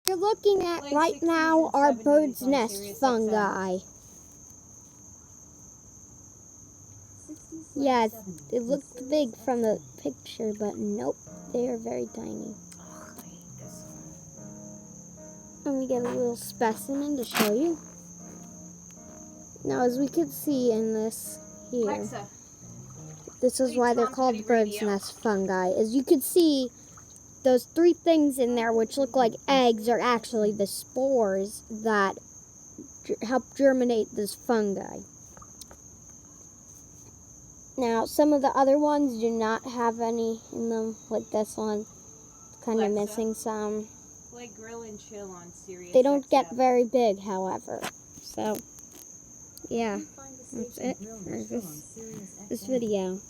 You're looking at Like right 60s now and are 70s bird's on nest Sirius fungi. Yeah, it looked big from the picture, but nope, they are very tiny. Let me get a little specimen to show you. Now, as we can see in this here, Alexa, this is why they're called bird's nest fungi. As you can see, those three things in there which look like eggs are actually the spores that help germinate this fungi. Now, some of the other ones do not have any in them, like this one. Kind of missing some. play Grill and Chill on Sirius. They don't get very big, however. So, yeah, that's it for this video.